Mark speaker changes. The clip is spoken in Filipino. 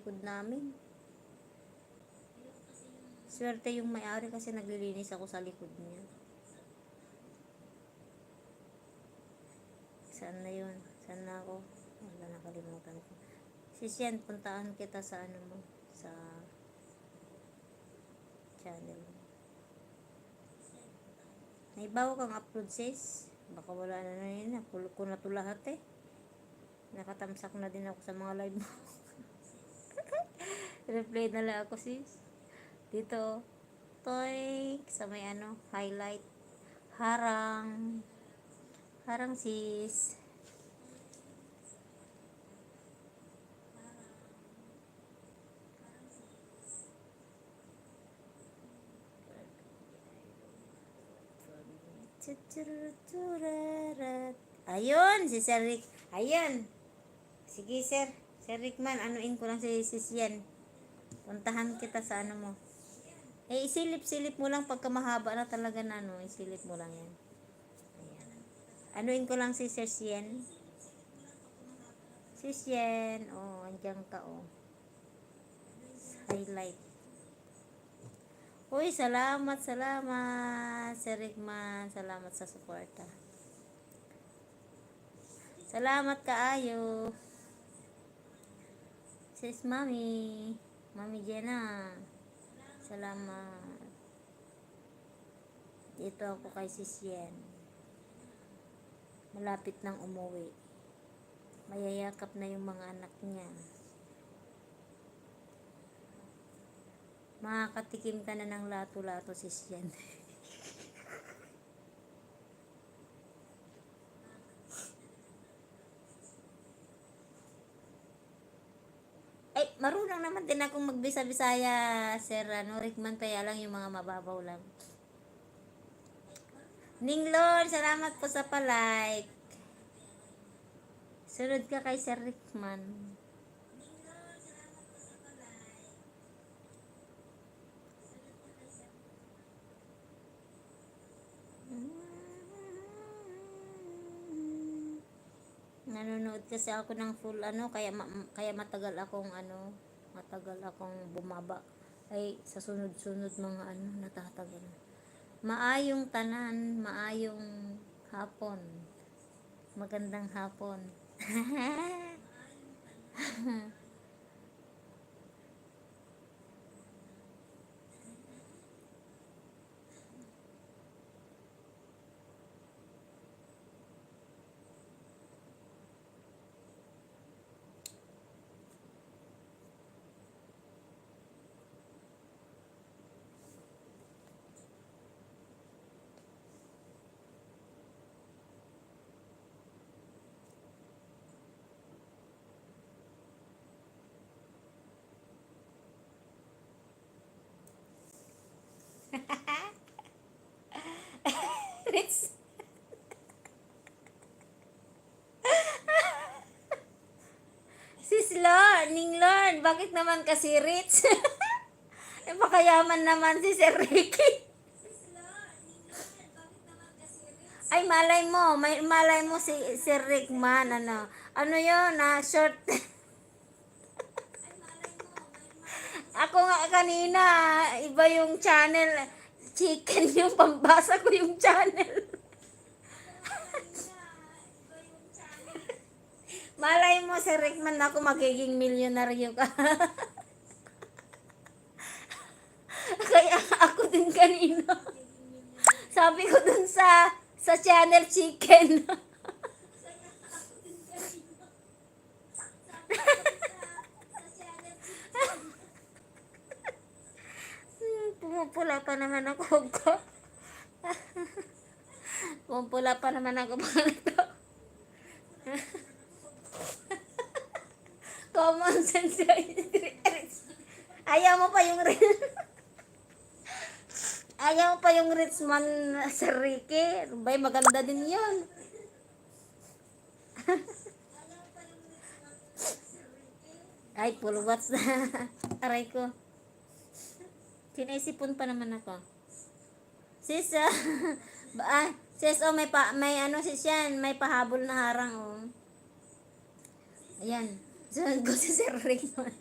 Speaker 1: likod namin. Swerte yung may-ari kasi naglilinis ako sa likod niya. Saan na yun? Saan na ako? Wala, nakalimutan ko. Sisyan, puntaan kita sa ano mo, sa channel mo. May bago kang upload, sis. Baka wala na yun. Napulo ko na to lahat eh. Nakatamsak na din ako sa mga live mo. Replay na lang ako, sis. Dito, toy, sa may ano, highlight. Harang. Harang, sis. Ayun, si Sir Rick. Ayun. Sige, sir. Sir Rickman, anuin ko lang si Sisyan. Puntahan kita sa ano mo. Eh, isilip-silip mo lang pagka mahaba na talaga na ano. Isilip mo lang yan. Ayan. Anuin ko lang si Sir Sien. Sisyan. Oh, andyan ka, oh. Highlight. Uy, salamat, Sir Rickman. Salamat sa suporta. Salamat kaayo. Sis Mami. Mami Jenna. Salamat. Dito ako kay Sis Yen. Malapit nang umuwi. Mayayakap na yung mga anak niya. Makakatikim ka na ng lato-lato, Sis Yen. Ay, marunong naman din akong magbisa-bisaya, Sir Rickman, kaya lang yung mga mababaw lang. Ninglon, salamat po sa palike. Sunod ka kay Sir Rickman. Nanonood kasi ako ng full ano, kaya matagal akong bumaba. Ay sa sunod-sunod mga ano natatagal. Maayong tanan, maayong hapon. Magandang hapon. Ritz. Sis Lord, Ninglord, bakit naman kasi Ritz? Napakayaman naman si Sir Ricky. Ay, malay mo si Sir Rickman, ano yun, short. Ako nga kanina, iba yung channel, chicken yung pambasa ko yung channel. Malay mo, Sir Rickman, ako magiging milyonaryo ka. Kaya ako din kanina. Sabi ko dun sa channel chicken. Pumupula pa naman ako. Pumupula pa naman ako. Common sense. Ayaw mo pa yung ayaw mo pa yung Ritzman Sir Ricky. Bay, maganda din yun. Ay, full watts na. Aray ko. Sinisipon pa naman ako. Sis, sis, may ano sis yan, may pahabol na harang, oh. Ayan. Sunod ko si Sir Rickman.